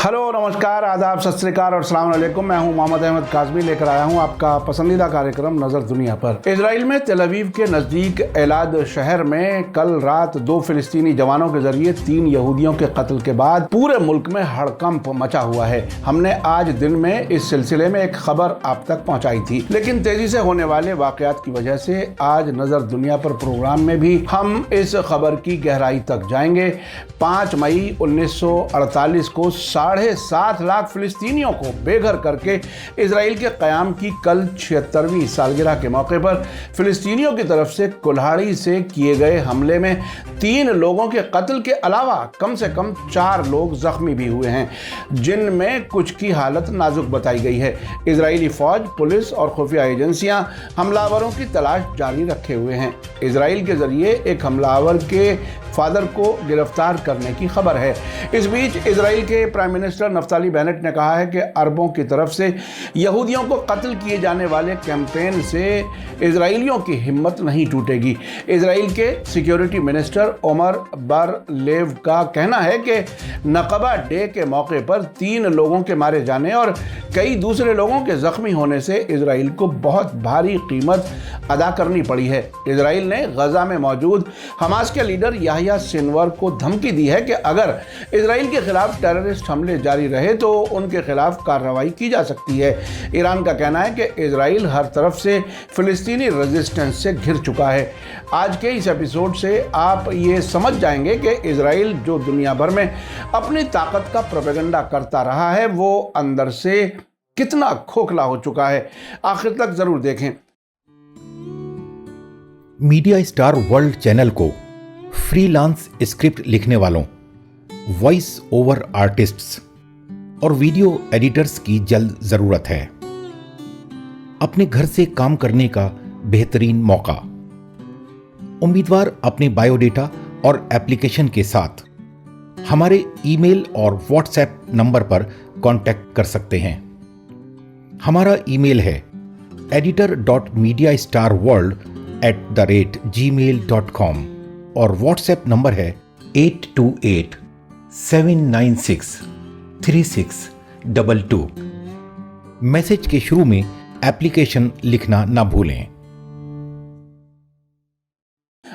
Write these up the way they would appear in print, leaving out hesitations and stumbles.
Hello, नमस्कार, आदाब, सत श्री अकाल और अस्सलाम वालेकुम। मैं हूं मोहम्मद अहमद काज़मी, लेकर आया हूं आपका पसंदीदा कार्यक्रम नज़र दुनिया पर। इजराइल में तेल अवीव के नज़दीक एलाद शहर में कल रात 2 फिलिस्तीनी जवानों के जरिए 3 यहूदियों के कत्ल के बाद पूरे मुल्क में हड़कंप मचा हुआ है। हमने आज दिन में इस सिलसिले में एक खबर आप तक पहुंचाई थी, लेकिन तेजी से होने वाले वाकयात की वजह से आज नज़र दुनिया पर प्रोग्राम में भी हम इस खबर की गहराई तक जाएंगे। 5 मई 1948 को 7.5 लाख फिलिस्तीनियों को बेघर करके इजराइल के क़याम की कल 76वीं सालगिरह के मौके पर फिलिस्तीनियों की तरफ से कुल्हाड़ी से किए गए हमले में 3 लोगों के कत्ल के अलावा कम से कम 4 लोग जख्मी भी हुए हैं, जिनमें कुछ की हालत नाजुक बताई गई है। इजरायली फौज, पुलिस और खुफिया एजेंसियां हमलावरों की तलाश जारी रखे हुए हैं। इजराइल के जरिए एक हमलावर के फादर को गिरफ्तार करने की खबर है। इस बीच इजराइल के प्राइम मिनिस्टर नफ्ताली बेनेट ने कहा है कि अरबों की तरफ से यहूदियों को कत्ल किए जाने वाले कैंपेन से इजराइलियों की हिम्मत नहीं टूटेगी। इजराइल के सिक्योरिटी मिनिस्टर ओमर बर-लेव का कहना है कि नकबा डे के मौके पर 3 लोगों के मारे जाने और कई दूसरे लोगों के जख्मी होने से इजराइल को बहुत भारी कीमत अदा करनी पड़ी है। इजराइल ने गजा में मौजूद हमास के लीडर याहिया सिनवर को धमकी दी है कि अगर इजराइल के खिलाफ टेररिस्ट हमले जारी रहे तो उनके खिलाफ कार्रवाई की जा सकती है। ईरान का कहना है कि इजराइल हर तरफ से फिलिस्तीनी रेजिस्टेंस से घिर चुका है। आज के इस एपिसोड से आप ये समझ जाएंगे कि इजराइल जो दुनिया भर में अपनी ताकत का प्रोपेगेंडा करता रहा है, वो अंदर से कितना खोखला हो चुका है। आखिर तक जरूर देखें। मीडिया स्टार वर्ल्ड चैनल को फ्रीलांस स्क्रिप्ट लिखने वालों, वॉइस ओवर आर्टिस्ट्स और वीडियो एडिटर्स की जल्द ज़रूरत है। अपने घर से काम करने का बेहतरीन मौका। उम्मीदवार अपने बायोडेटा और एप्लीकेशन के साथ हमारे ईमेल और व्हाट्सएप नंबर पर कांटेक्ट कर सकते हैं। हमारा ईमेल है editor.mediastarworld@gmail.com और व्हाट्सएप नंबर है 8287963622। मैसेज के शुरू में एप्लीकेशन लिखना ना भूलें।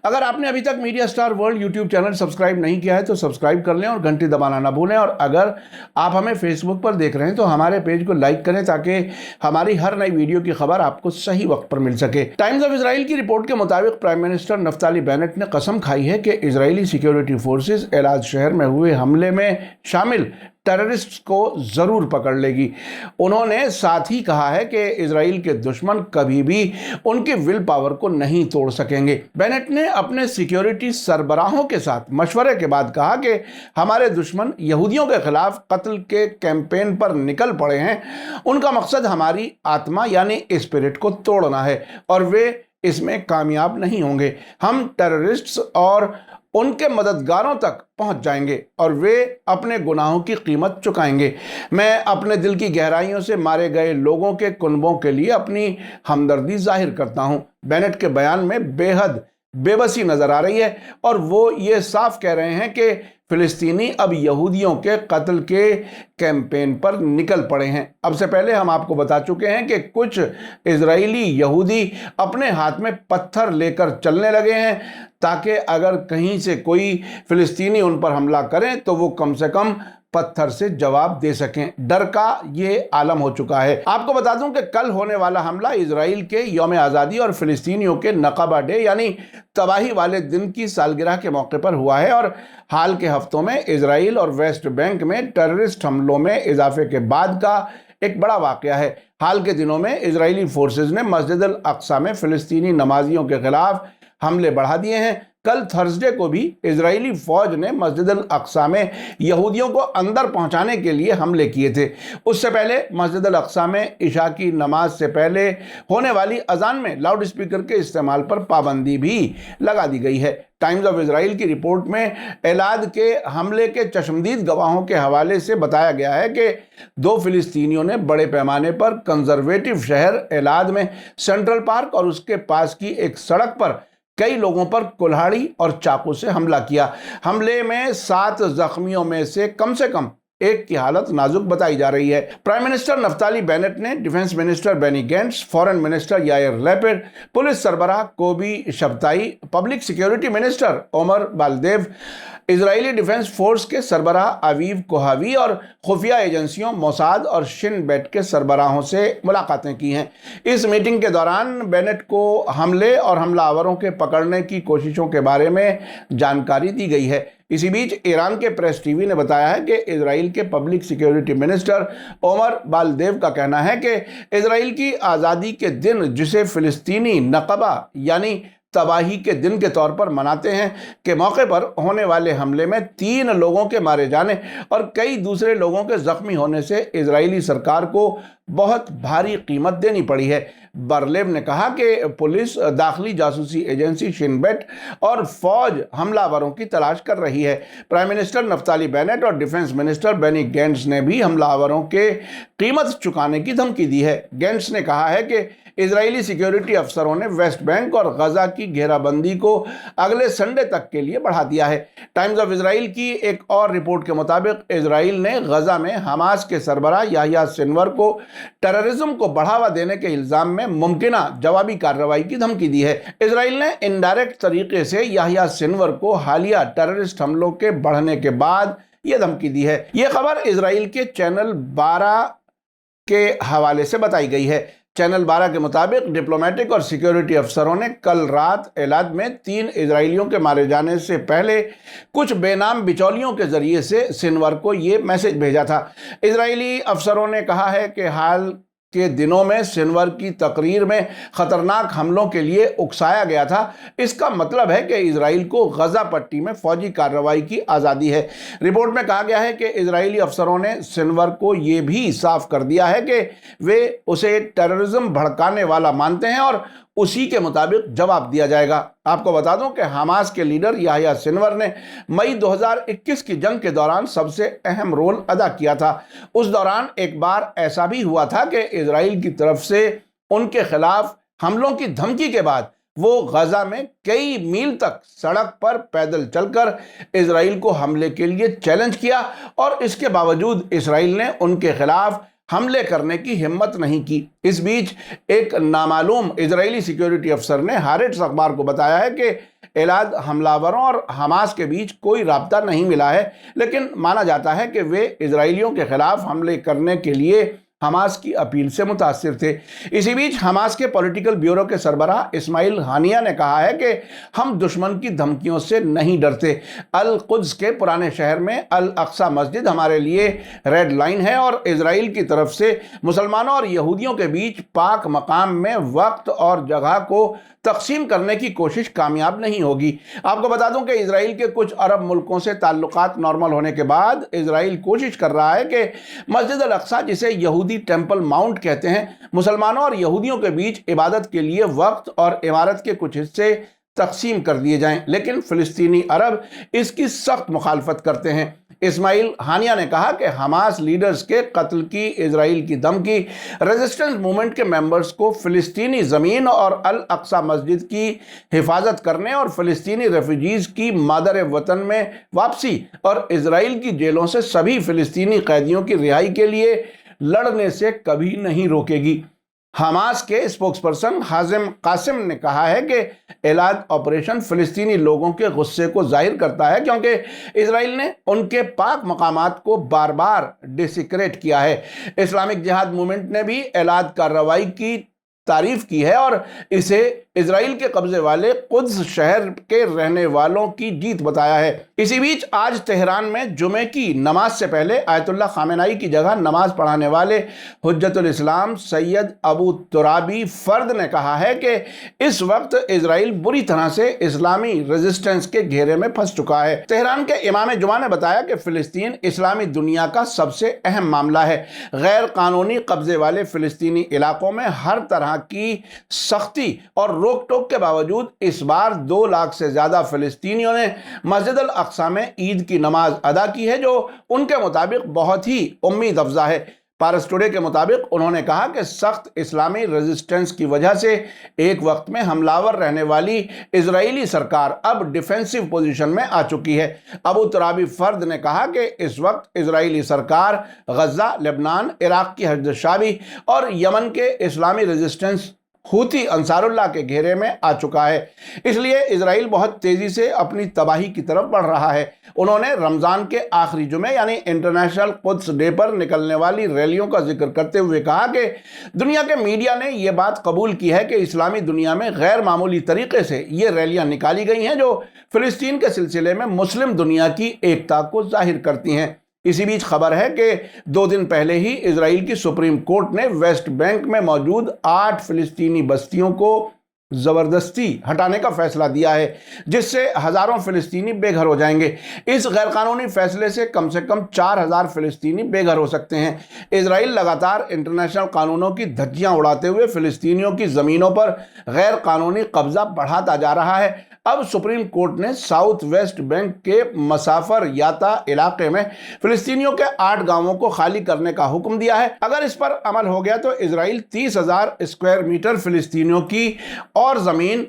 अगर आपने अभी तक media star world YouTube channel subscribe नहीं किया है तो सब्सक्राइब कर लें और घंटी दबाना ना भूलें। और अगर आप हमें फेसबुक पर देख रहे हैं तो हमारे पेज को लाइक करें ताकि हमारी हर नई वीडियो की खबर आपको सही वक्त पर मिल सके। टाइम्स ऑफ इजराइल की रिपोर्ट के मुताबिक प्राइम मिनिस्टर नफ्ताली बेनेट ने कसम खाई है कि इजरायली सिक्योरिटी फोर्सेस एलाद शहर में हुए हमले में शामिल टेररिस्ट्स को जरूर पकड़ लेगी। उन्होंने साथ ही कहा है कि इजराइल के दुश्मन कभी भी उनकी विल पावर को नहीं तोड़ सकेंगे। बेनेट ने अपने सिक्योरिटी सरबराहों के साथ मशवरे के बाद कहा कि हमारे दुश्मन यहूदियों के खिलाफ कत्ल के कैंपेन पर निकल पड़े हैं। उनका मकसद हमारी आत्मा यानी स्पिरिट को तोड़ना है और वे इसमें कामयाब नहीं होंगे। हम टेररिस्ट्स और उनके मददगारों तक पहुंच जाएंगे और वे अपने गुनाहों की कीमत चुकाएंगे। मैं अपने दिल की गहराइयों से मारे गए लोगों के कुनबों के लिए अपनी हमदर्दी जाहिर करता हूं। बेनेट के बयान में बेहद बेबसी नजर आ रही है और वो ये साफ कह रहे हैं कि फिलिस्तीनी अब यहूदियों के कत्ल के कैंपेन पर निकल पड़े हैं। अब से पहले हम आपको बता चुके हैं कि कुछ इजरायली यहूदी अपने हाथ में पत्थर लेकर चलने लगे हैं ताकि अगर कहीं से कोई फिलिस्तीनी उन पर हमला करें तो वो कम से कम पत्थर से जवाब दे सकें। डर का ये आलम हो चुका है। आपको बता दूं कि कल होने वाला हमला इजराइल के यौम आज़ादी और फिलिस्तीनियों के नकबा डे यानी तबाही वाले दिन की सालगिरह के मौके पर हुआ है और हाल के हफ्तों में इजराइल और वेस्ट बैंक में टेररिस्ट हमलों में इजाफे के बाद का एक बड़ा वाकया है। हाल के दिनों में इजरायली फोर्सेज ने मस्जिद अल अक्सा में फिलिस्तीनी नमाजियों के खिलाफ हमले बढ़ा दिए हैं। कल थर्सडे को भी इजरायली फौज ने मस्जिद अल अक्सा में यहूदियों को अंदर पहुंचाने के लिए हमले किए थे। उससे पहले मस्जिद अल अक्सा में इशा की नमाज से पहले होने वाली अजान में लाउड स्पीकर के इस्तेमाल पर पाबंदी भी लगा दी गई है। टाइम्स ऑफ इजराइल की रिपोर्ट में एलाद के हमले के चश्मदीद गवाहों के हवाले से बताया गया है कि 2 फिलिस्तीनियों ने बड़े पैमाने पर कंजर्वेटिव शहर एलाद में सेंट्रल पार्क और उसके पास की एक सड़क पर कई लोगों पर कुल्हाड़ी और चाकू से हमला किया। हमले में 7 जख्मियों में से कम एक की हालत नाजुक बताई जा रही है। प्राइम मिनिस्टर नफ्ताली बेनेट ने defence minister Benny Gantz, foreign minister Yair Lapid, police सरबराह Kobi Shabtai, public security minister Omer Barlev, Israeli defence force के सरबराह अवीव कोहावी और खुफिया एजेंसियों मोसाद और शिन बेट के सरबराहों से मुलाकातें की हैं। इस मीटिंग के दौरान बेनेट को हमले और हमलावरों के पकड़ने की कोशिशों के बारे में जानकारी दी गई है। इसी बीच ईरान के प्रेस टीवी ने बताया है कि इजराइल के public security minister Omer Baldev का कहना है कि इजराइल की आज़ादी के दिन, जिसे फिलिस्तीनी नकबा यानी तबाही के दिन के तौर पर मनाते हैं, के मौके पर होने वाले हमले में 3 लोगों के मारे जाने और कई दूसरे लोगों के जख्मी होने से इजरायली सरकार को बहुत भारी कीमत देनी पड़ी है। बरलेव ने कहा कि पुलिस, दाखिली जासूसी एजेंसी शिन बेट और फौज हमलावरों की तलाश कर रही है। प्राइम मिनिस्टर नफ्ताली बेनेट और डिफेंस मिनिस्टर बेनी गैंट्स ने भी हमलावरों के कीमत चुकाने की धमकी दी है। गैंट्स ने कहा है कि इजरायली सिक्योरिटी अफसरों ने वेस्ट बैंक और गजा की घेराबंदी को अगले संडे तक के लिए बढ़ा दिया है। टाइम्स ऑफ इजराइल की एक और रिपोर्ट के मुताबिक इजराइल ने गजा में हमास के सरबराह याह्या सिनवर को टेररिज्म को बढ़ावा देने के इल्जाम में मुमकिना जवाबी कार्रवाई की धमकी दी है। इजराइल ने इनडायरेक्ट तरीके से याह्या सिनवर को हालिया टेररिस्ट हमलों के बढ़ने के बाद यह धमकी दी है। यह खबर इजराइल के चैनल 12 के हवाले से बताई गई है। चैनल 12 के मुताबिक डिप्लोमेटिक और सिक्योरिटी अफसरों ने कल रात एलाद में 3 इजरायलियों के मारे जाने से पहले कुछ बेनाम बिचौलियों के जरिए से सिनवर को ये मैसेज भेजा था। इजरायली अफसरों ने कहा है कि हाल के दिनों में सिनवर की तकरीर में खतरनाक हमलों के लिए उकसाया गया था। इसका मतलब है कि इजराइल को गजा पट्टी में फौजी कार्रवाई की आज़ादी है। रिपोर्ट में कहा गया है कि इजरायली अफसरों ने सिनवर को यह भी साफ कर दिया है कि वे उसे टेररिज्म भड़काने वाला मानते हैं और उसी के मुताबिक जवाब दिया जाएगा। आपको बता दूं कि हमास के लीडर याह्या सिनवर ने मई 2021 की जंग के दौरान सबसे अहम रोल अदा किया था। उस दौरान एक बार ऐसा भी हुआ था कि इजराइल की तरफ से उनके खिलाफ हमलों की धमकी के बाद वो गजा में कई मील तक सड़क पर पैदल चलकर इजराइल को हमले के लिए चैलेंज किया और इसके बावजूद इजराइल ने उनके खिलाफ हमले करने की हिम्मत नहीं की। इस बीच एक नामालूम इजरायली सिक्योरिटी अफसर ने हारेट्स अखबार को बताया है कि एलाद हमलावरों और हमास के बीच कोई राब्ता नहीं मिला है, लेकिन माना जाता है कि वे इजरायलियों के खिलाफ हमले करने के लिए हमास की अपील से मुतासिर थे। इसी बीच हमास के पॉलिटिकल ब्यूरो के सरबराह इस्माइल हानिया ने कहा है कि हम दुश्मन की धमकियों से नहीं डरते। अल कुद्स के पुराने शहर में अल अक्सा मस्जिद हमारे लिए रेड लाइन है और इजराइल की तरफ से मुसलमानों और यहूदियों के बीच पाक मकाम में वक्त और जगह को तकसीम करने की कोशिश कामयाब नहीं होगी। आपको बता दूं कि इजराइल के कुछ अरब मुल्कों से ताल्लुकात नॉर्मल होने के बाद इजराइल कोशिश कर रहा है कि मस्जिद अल अक्सा, जिसे यहूदी टेंपल माउंट कहते हैं, मुसलमानों और यहूदियों के बीच इबादत के लिए वक्त और इमारत के कुछ हिस्से तकसीम कर दिए जाएं, लेकिन फिलिस्तीनी अरब इसकी सख्त मुखालफत करते हैं। इस्माइल हानिया ने कहा कि हमास लीडर्स के कत्ल की इजराइल की धमकी रेजिस्टेंस मूवमेंट के मेंबर्स को फिलिस्तीनी ज़मीन और अल अक्सा मस्जिद की हिफाजत करने और फिलिस्तीनी रेफ्यूजीज़ की मादर वतन में वापसी और इजराइल की जेलों से सभी फिलिस्तीनी कैदियों की रिहाई के लिए लड़ने से कभी नहीं रोकेगी। हमास के स्पोक्सपर्सन हाजिम कासिम ने कहा है कि एलाद ऑपरेशन फिलिस्तीनी लोगों के गुस्से को जाहिर करता है, क्योंकि इजराइल ने उनके पाक मकामात को बार बार डिसिक्रेट किया है। इस्लामिक जिहाद मूवमेंट ने भी एलाद कार्रवाई की तारीफ की है और इसे इजराइल के कब्जे वाले कुद्स शहर के रहने वालों की जीत बताया है। इसी बीच आज तेहरान में जुमे की नमाज से पहले आयतुल्लाह खामेनाई की जगह नमाज पढ़ाने वाले हुज्जतुल इस्लाम सैयद अबू तुराबी फर्द ने कहा है कि इस वक्त इजराइल बुरी तरह से इस्लामी रेजिस्टेंस के घेरे में फंस चुका है। तेहरान के इमाम जुमा ने बताया कि फिलिस्तीन इस्लामी दुनिया का सबसे अहम मामला है। गैर कानूनी कब्जे वाले फिलिस्तीनी इलाकों में हर तरह की सख्ती और रोक टोक के बावजूद इस बार 2 लाख से ज्यादा फिलिस्तीनियों ने मस्जिद अल अक्सा में ईद की नमाज अदा की है, जो उनके मुताबिक बहुत ही उम्मीद अफजा है। पारस टुडे के मुताबिक उन्होंने कहा कि सख्त इस्लामी रेजिस्टेंस की वजह से एक वक्त में हमलावर रहने वाली इजरायली सरकार अब डिफेंसिव पोजीशन में आ चुकी है। अबू तुराबी फर्द ने कहा कि इस वक्त इजरायली सरकार गजा, लेबनान, इराक की हजद शाबी और यमन के इस्लामी रेजिस्टेंस हूती अंसारुल्लाह के घेरे में आ चुका है, इसलिए इजराइल बहुत तेजी से अपनी तबाही की तरफ बढ़ रहा है। उन्होंने रमजान के आखिरी जुमे यानी इंटरनेशनल कुद्स डे पर निकलने वाली रैलियों का जिक्र करते हुए कहा कि दुनिया के मीडिया ने यह बात कबूल की है कि इस्लामी दुनिया में गैर मामूली तरीके से ये रैलियां निकाली गई हैं जो फिलिस्तीन के सिलसिले में मुस्लिम दुनिया की एकता को जाहिर करती हैं। इसी बीच खबर है कि 2 दिन पहले ही इजराइल की सुप्रीम कोर्ट ने वेस्ट बैंक में मौजूद 8 फिलिस्तीनी बस्तियों को जबरदस्ती हटाने का फैसला दिया है, जिससे हजारों फिलिस्तीनी बेघर हो जाएंगे। इस गैरकानूनी फैसले से कम 4000 फिलिस्तीनी बेघर हो सकते हैं। इजराइल लगातार इंटरनेशनल कानूनों की धज्जियां उड़ाते हुए फिलिस्तीनियों की जमीनों पर गैर कानूनी कब्जा बढ़ाता जा रहा है। अब सुप्रीम कोर्ट ने साउथ वेस्ट बैंक के मसाफर याता इलाके में फिलिस्तीनियों के 8 गांवों को खाली करने का हुक्म दिया है। अगर इस पर अमल हो गया तो इजराइल 30,000 स्क्वायर मीटर फिलिस्तीनियों की और जमीन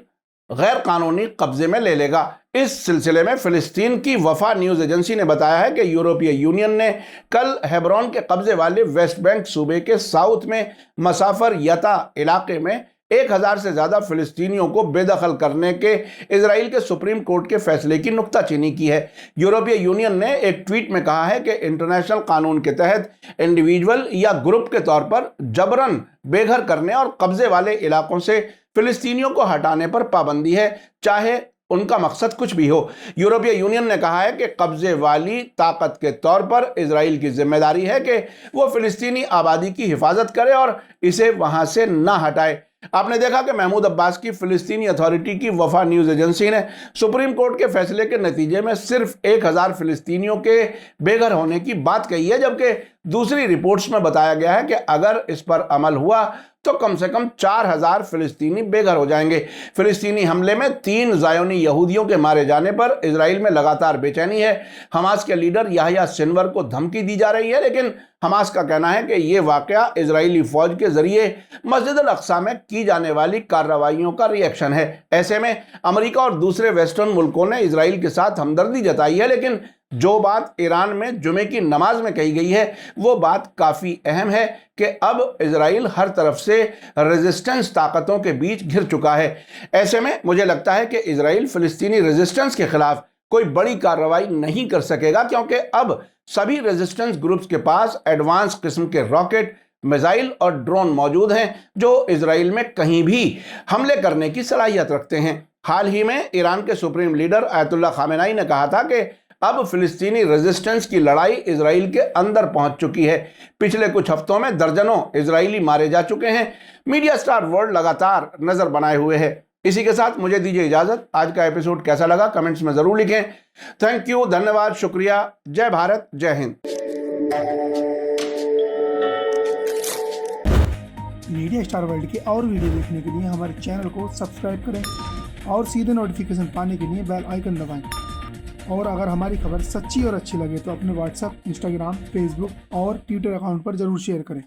गैर कानूनी कब्जे में ले लेगा। इस सिलसिले में फिलिस्तीन की वफा न्यूज एजेंसी ने बताया है कि यूरोपीय यूनियन ने कल हेब्रोन के कब्जे वाले वेस्ट बैंक सूबे के साउथ में मसाफर याता इलाके में 1000 से ज्यादा फिलिस्तीनियों को बेदखल करने के इजराइल के सुप्रीम कोर्ट के फैसले की नुक्ताचीनी की है। यूरोपीय यूनियन ने एक ट्वीट में कहा है कि इंटरनेशनल कानून के तहत इंडिविजुअल या ग्रुप के तौर पर जबरन बेघर करने और कब्जे वाले इलाकों से फिलिस्तीनियों को हटाने पर पाबंदी है, चाहे उनका मकसद कुछ भी हो। यूरोपीय यूनियन ने कहा है कि कब्जे वाली ताकत के तौर पर इजराइल की जिम्मेदारी है कि वो फिलिस्तीनी आबादी की हिफाजत करे और इसे वहां से ना हटाए। आपने देखा कि महमूद अब्बास की फिलिस्तीनी अथॉरिटी की वफा न्यूज एजेंसी ने सुप्रीम कोर्ट के फैसले के नतीजे में सिर्फ 1000 फिलिस्तीनियों के बेघर होने की बात कही है, जबकि दूसरी रिपोर्ट्स में बताया गया है कि अगर इस पर अमल हुआ तो कम से कम 4000 फिलिस्तीनी बेघर हो जाएंगे। फिलिस्तीनी हमले में 3 ज़ायोनी यहूदियों के मारे जाने पर इजराइल में लगातार बेचैनी है। हमास के लीडर याह्या सिनवर को धमकी दी जा रही है, लेकिन हमास का कहना है कि यह वाकया इजरायली फौज के जरिए मस्जिद अल अक्सा में की जाने वाली कार्रवाइयों का रिएक्शन है। ऐसे में अमेरिका और दूसरे वेस्टर्न मुल्कों ने इजराइल के साथ हमदर्दी जताई है, लेकिन जो बात ईरान में जुमे की नमाज में कही गई है वो बात काफी अहम है कि अब इजराइल हर तरफ से रेजिस्टेंस ताकतों के बीच घिर चुका है। ऐसे में मुझे लगता है कि इजराइल फिलिस्तीनी रेजिस्टेंस के खिलाफ कोई बड़ी कार्रवाई नहीं कर सकेगा, क्योंकि अब सभी रेजिस्टेंस ग्रुप्स के पास एडवांस किस्म के रॉकेट, मिसाइल और ड्रोन मौजूद हैं जो इजराइल में कहीं भी हमले करने की सलाहियत रखते हैं। हाल ही में ईरान के सुप्रीम लीडर आयतुल्लाह खामेनाई ने कहा था कि अब फिलिस्तीनी रेजिस्टेंस की लड़ाई इजराइल के अंदर पहुंच चुकी है। पिछले कुछ हफ्तों में दर्जनों इजरायली मारे जा चुके हैं। मीडिया स्टार वर्ल्ड लगातार नजर बनाए हुए है। इसी के साथ मुझे दीजिए इजाजत। आज का एपिसोड कैसा लगा कमेंट्स में जरूर लिखें। थैंक यू, धन्यवाद, शुक्रिया। जय भारत, जय हिंद। मीडिया स्टार वर्ल्ड के और वीडियो देखने के लिए हमारे चैनल को सब्सक्राइब करें और सीधे नोटिफिकेशन पाने के लिए बेल आइकन दबाएं। और अगर हमारी खबर सच्ची और अच्छी लगे तो अपने व्हाट्सएप, इंस्टाग्राम, फेसबुक और ट्विटर अकाउंट पर जरूर शेयर करें।